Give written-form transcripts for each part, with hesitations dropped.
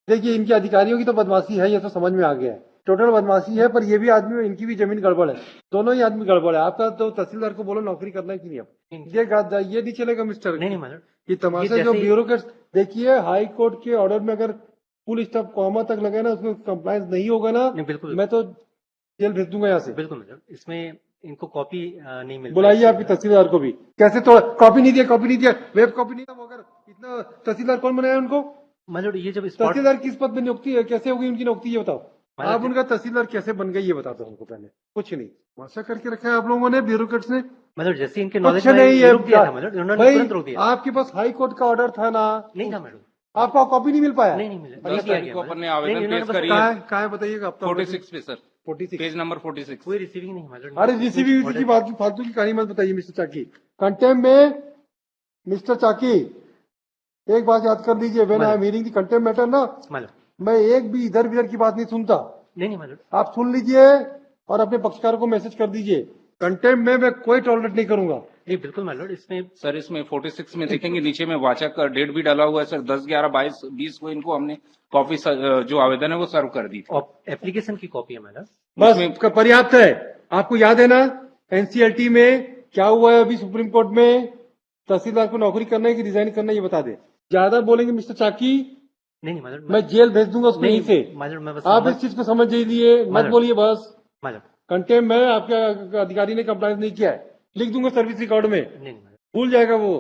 देखिए इनके अधिकारियों की तो बदमाशी है, ये तो समझ में आ गया है, टोटल बदमाशी है। पर ये भी आदमी, इनकी भी जमीन गड़बड़ है, दोनों ही आदमी गड़बड़ है। आपका तो तहसीलदार को बोलो नौकरी करना है कि नहीं। अब ये नहीं चलेगा मिस्टर, नहीं मैडम, ये तमाशा जो ब्यूरोक्रेट्स। देखिए हाई कोर्ट के ऑर्डर में अगर फुल स्टॉप कॉमा तक लगे ना, उसमें कंप्लायंस नहीं होगा ना, बिल्कुल मैं तो जेल भेज दूंगा यहाँ से। बिल्कुल मैडम, इसमें इनको कॉपी नहीं मिल बुलाइए आपकी तहसीलदार को भी। कैसे तो कॉपी नहीं दिया, कॉपी नहीं दिया, वेब कॉपी नहीं दिया। अगर इतना तहसीलदार कौन बनाया उनको? मैडम ये जब तहसीलदार किस पद में नियुक्ति है, कैसे होगी उनकी नियुक्ति, ये बताओ। आप उनका तहसीलदार कैसे बन गए ये बता दो हमको पहले। कुछ नहीं, भाषा करके रखा है आप लोगों ने, ब्यूरोक्रेट्स ने। मतलब जैसे इनके नॉलेज में नहीं रुक दिया था मैडम, उन्होंने तुरंत रोक दिया। आपके पास हाई कोर्ट का ऑर्डर था ना? नहीं था मैडम, आपका कॉपी नहीं मिल पाया? नहीं मिला। 10 तारीख को अपन ने आवेदन पेश करी है। कहाँ है बताइएगा? 46 पे सर, 46 पेज नंबर 46। कोई रिसीविंग नहीं मैडम। अरे रिसीविंग की बात, फालतू की कहानी मत बताइए मिस्टर चाकी। कंटेम्प में मिस्टर चाकी एक बात याद कर लीजिए, when I am hearing the contemp matter ना, मैं एक भी इधर उधर की बात नहीं सुनता। नहीं मैडम, आप सुन लीजिए और अपने पक्षकार को मैसेज कर दीजिए, कंटेम्प में मैं कोई टॉलरेट नहीं करूंगा। नहीं बिल्कुल मैडम, इसमें सर इसमें 46 में देखेंगे नीचे में वाचक का डेट भी डाला हुआ है सर, 10/11/22 को इनको हमने कॉपी जो आवेदन है वो सर्व कर दी थी। एप्लीकेशन की कॉपी है मैडम, बस पर्याप्त है। आपको याद है ना एनसीएलटी में क्या हुआ है अभी सुप्रीम कोर्ट में? तहसीलदार को नौकरी करना है कि रिजाइन करना है ये बता दे। ज्यादा बोलेंगे मिस्टर चाकी, नहीं मैडम, मैं जेल भेज दूंगा उसको यहीं से। आप इस चीज को समझ लीजिए, मत बोलिए बस। कंटेम्प में आपके अधिकारी ने कंप्लायंस नहीं किया है, लिख दूंगा सर्विस रिकॉर्ड में, भूल जाएगा वो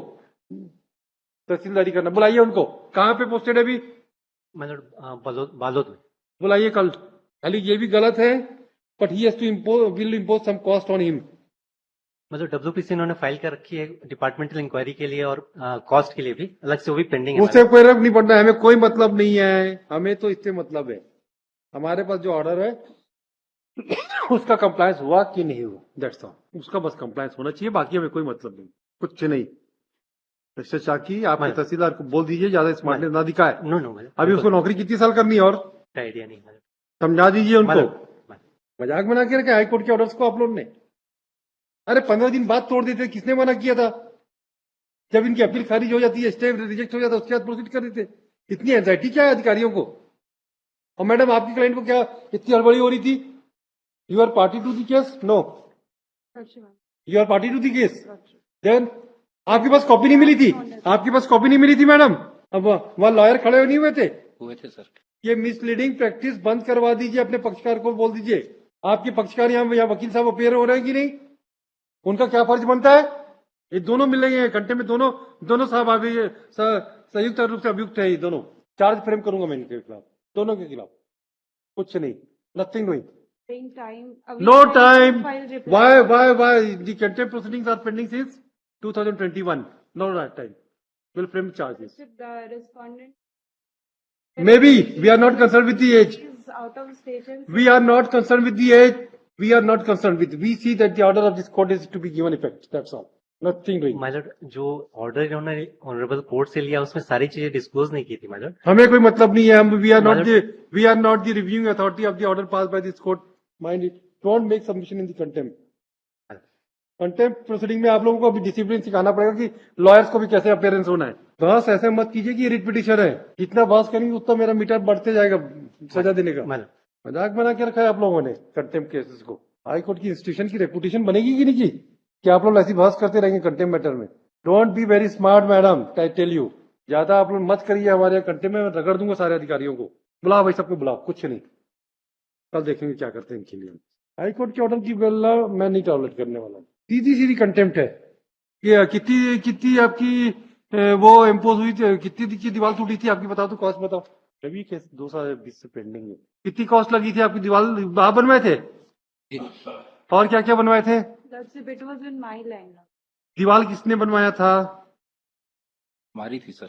तहसीलदारी करना। बुलाइए उनको। कहाँ पे पोस्टेड है अभी? बालोद में। बुलाइए कल। खाली ये भी गलत है, but he has to will impose some cost on him. मतलब डब्ल्यूपीसी इन्होंने फाइल कर रखी है डिपार्टमेंटल इंक्वायरी के लिए और कॉस्ट के लिए भी अलग से, वो भी पेंडिंग है। उससे कोई रख नहीं पड़ना, हमें कोई मतलब नहीं है, हमें तो इससे मतलब है। हमारे पास जो ऑर्डर है उसका कंप्लायंस हुआ कि नहीं हुआ, दैट्स ऑल। उसका बस कंप्लायंस होना चाहिए, बाकी हमें कोई मतलब नहीं, कुछ नहीं। मिस्टर चाकी आपके तहसीलदार को बोल दीजिए ज्यादा स्मार्टनेस ना दिखाए। नो अभी उसको नौकरी कितनी साल करनी है और आइडिया नहीं, समझा दीजिए उनको। मजाक बना के रखे हाईकोर्ट के ऑर्डर्स को आप लोगों ने। अरे 15 दिन बाद तोड़ देते, किसने मना किया था? जब इनकी अपील खारिज हो जाती है, स्टे रिजेक्ट हो जाता है, उसके बाद प्रोसीड कर देते। इतनी एंजाइटी क्या है अधिकारियों को? और मैडम आपकी क्लाइंट को क्या इतनी हड़बड़ी हो रही थी? You are party to the case? No, you are party to the case. Then आपके पास कॉपी नहीं मिली थी? आपके पास कॉपी नहीं मिली थी मैडम? अब वहां लॉयर खड़े नहीं हुए थे? हुए थे सर। ये मिसलीडिंग प्रैक्टिस बंद करवा दीजिए, अपने पक्षकार को बोल दीजिए। आपके पक्षकार यहाँ वकील साहब अपेयर हो रहे हैं कि नहीं? उनका क्या फर्ज बनता है? ये दोनों मिल रहे हैं घंटे में, दोनों साहब अभी संयुक्त रूप से अभियुक्त है। ये दोनों चार्ज फ्रेम करूंगा मैं इनके खिलाफ, दोनों के खिलाफ। कुछ नहीं, nothing doing. No time. Why the contempt proceedings are pending since 2021? No time. Will frame charges. The respondent. Maybe we are not concerned with the age. Is out of station. We are not concerned with the age. We are not concerned with. We see that the order of this court is to be given effect. That's all. Nothing doing. Madam जो order इन्होंने honourable court से लिया उसमें सारी चीजें disclose नहीं की थी मैडम। हमें कोई मतलब नहीं है। हम we are not the reviewing authority of the order pass by this court. Mind it, don't make submission in the contempt. Contempt proceeding में आप लोगों को अभी डिसिप्लिन सिखाना पड़ेगा कि लॉयर्स को भी कैसे अपेयरेंस होना है। बस ऐसे मत कीजिए कि रिट पिटिशन है, जितना बहस करेंगे उतना मेरा मीटर बढ़ते जाएगा सजा देने का। मजाक बना के रखा है आप लोगों ने कंटेम्प्ट केसेस को। हाईकोर्ट की इंस्टीट्यूशन की रेपुटेशन बनेगी कि नहीं की? क्या आप लोग ऐसी बहस करते रहेंगे कंटेम्प्ट मैटर में? Don't be very smart madam, I tell you. ज्यादा आप लोग मत करिए, हमारे यहाँ कंटेम्प्ट में रगड़ दूंगा सारे अधिकारियों को। बुलाओ भाई, सबको बुलाओ, कुछ नहीं, कल देखेंगे क्या करते हैं इनके लिए। हाईकोर्ट के ऑर्डर की बेला मैं नहीं टॉलरेट करने वाला। सीधी कंटेम्प्ट है। ये कितनी आपकी वो इम्पोज हुई थी, कितनी की दीवार टूटी थी आपकी? बताओ तो कॉस्ट बताओ। अभी केस 2020 से पेंडिंग है। कितनी कॉस्ट लगी थी आपकी? दीवार आप बनवाए थे और क्या क्या बनवाए थे? दीवार किसने बनवाया था? हमारी थी सर।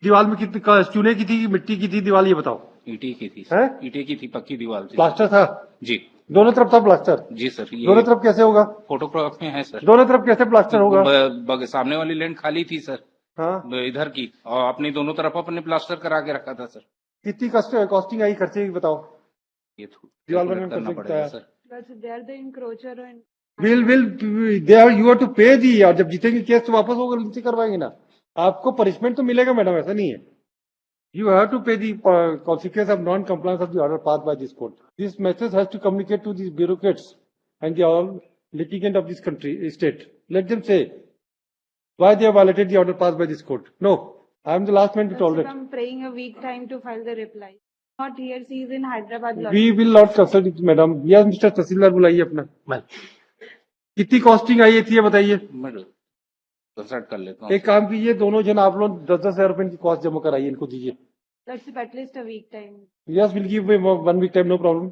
दीवार में कितनी चूने की थी, मिट्टी की थी दीवार, ये बताओ। ईटे की थी। ईटे की थी, पक्की दीवार थी। प्लास्टर था जी? दोनों तरफ था प्लास्टर? जी सर। दोनों तरफ कैसे होगा? फोटोग्राफ में है सर। दोनों तरफ कैसे प्लास्टर होगा? सामने वाली लैंड खाली थी सर। हाँ, इधर की, और अपनी दोनों तरफ अपने प्लास्टर करा के रखा था सर। कितनी कॉस्टिंग आई, खर्चे की बताओ। ये दीवार बनने करना पड़ेगा सर। यू हैव टू पे दी। और जब जीतेंगे केस तो वापस होगा, नीचे करवाएंगे ना। आपको पनिशमेंट तो मिलेगा मैडम, ऐसा नहीं है। You have to pay the consequence of non-compliance of the order passed by this court. This message has to communicate to these bureaucrats and the all litigant of this country, state. Let them say why they have violated the order passed by this court. No, I am the last man to Sir, tolerate. I'm praying a week time to file the reply. Not here, she is in Hyderabad. law. We will not consult it, madam. Yes, Mr. तहसीलदार बुलाइए अपना. Madam कितनी costing आई थी ये बताइए. मैं consult कर लेता हूँ. एक काम कीजिए, दोनों जन आप लोग 10-10 हजार रुपए की कॉस्ट जमा कराइए, इनको दीजिए. Let's at least a week time. Yes, we'll give him 1 week time, no problem.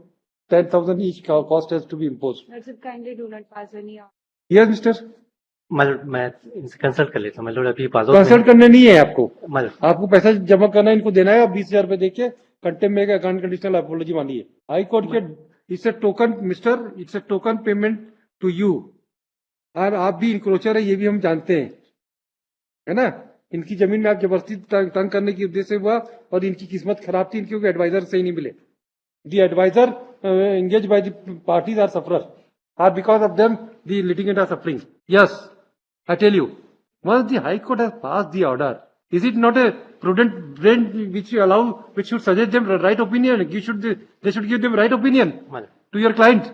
10,000 each cost has to be imposed. Let's kindly do not pass any order. Yes, Mister. Madam मैं इनसे consult कर लेता हूँ madam अभी बाजोत consult करने नहीं है आपको. मैडम आपको पैसा जमा करना है, इनको देना है. 20,000 रुपए देके कंटेम्प्ट में अकाउंट कंडीशनल अपोलॉजी मानिए. हाई कोर्ट के it's a token mister, it's a token payment to you. और आप भी इंक्रोचर है, ये भी हम जानते हैं, है ना. इनकी जमीन में आप जबरदस्ती तंग करने की उद्देश्य से हुआ और इनकी किस्मत खराब थी, इनके एडवाइजर सही नहीं मिले. दी adviser engaged by the parties are sufferers, or because of them the litigant are suffering. Yes, I tell you, once the High Court has passed the order, is it not a prudent brain which you allow, which should suggest them right opinion? They should give them right opinion madam to your client.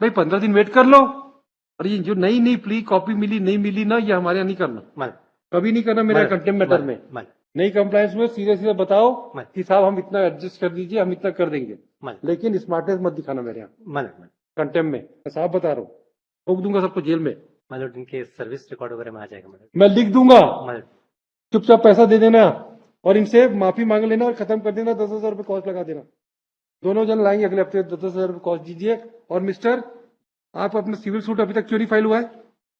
भाई 15 दिन wait कर लो. और ये जो नई plea copy मिली नहीं मिली ना, ये हमारे यहाँ नहीं करना, मैडम कभी नहीं करना मेरा कंटेम्प्ट मैटर में. मैडम नई कंप्लायंस में सीधे बताओ मैडम कि साहब हम इतना एडजस्ट कर दीजिए, हम इतना कर देंगे, मैडम लेकिन स्मार्टनेस मत दिखाना मेरे यहाँ मैडम कंटेम्प्ट में. मैं साहब बता रहा हूँ, ठोक दूंगा सबको जेल में. मैडम इनके सर्विस रिकॉर्ड वगैरह में आ जाएगा मैडम. मैं लिख दूंगा, मैडम चुपचाप पैसा दे देना और इनसे माफी मांग लेना और खत्म कर देना. 10,000 रुपए कॉस्ट लगा देना. दोनों जन लाएंगे अगले हफ्ते. 10,000 रुपए कॉस्ट दीजिए. और मिस्टर, आप अपना सिविल सूट अभी तक क्यों नहीं फाइल हुआ है?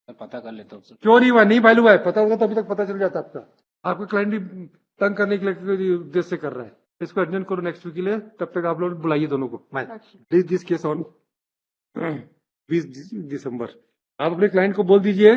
मैं पता कर लेता हूँ सर. क्यों नहीं हुआ? नहीं फाइल हुआ है. पता होगा तो अभी तक पता चल जाता आपका. आपका क्लाइंट भी तंग करने के लिए उद्देश्य से कर रहा है. इसको एडजन करो नेक्स्ट वीक के लिए. तब तक आप लोग बुलाइए दोनों को. Madam please this case on 20 दिसंबर. आप अपने क्लाइंट को बोल दीजिए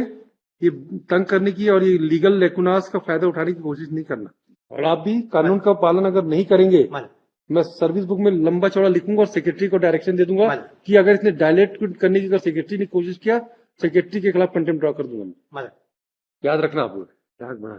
ये तंग करने की और ये लीगल लेकुनास का फायदा उठाने की कोशिश नहीं करना. और आप भी कानून का पालन अगर नहीं करेंगे, मैडम मैं सर्विस बुक में लंबा चौड़ा लिखूंगा और सेक्रेटरी को डायरेक्शन दे दूंगा मैडम कि अगर इसने डायलेट करने की अगर सेक्रेटरी ने कोशिश किया, सेक्रेटरी के खिलाफ कंटेम्प्ट ड्रॉ कर दूंगा. मैडम याद रखना आप लोग. याद बना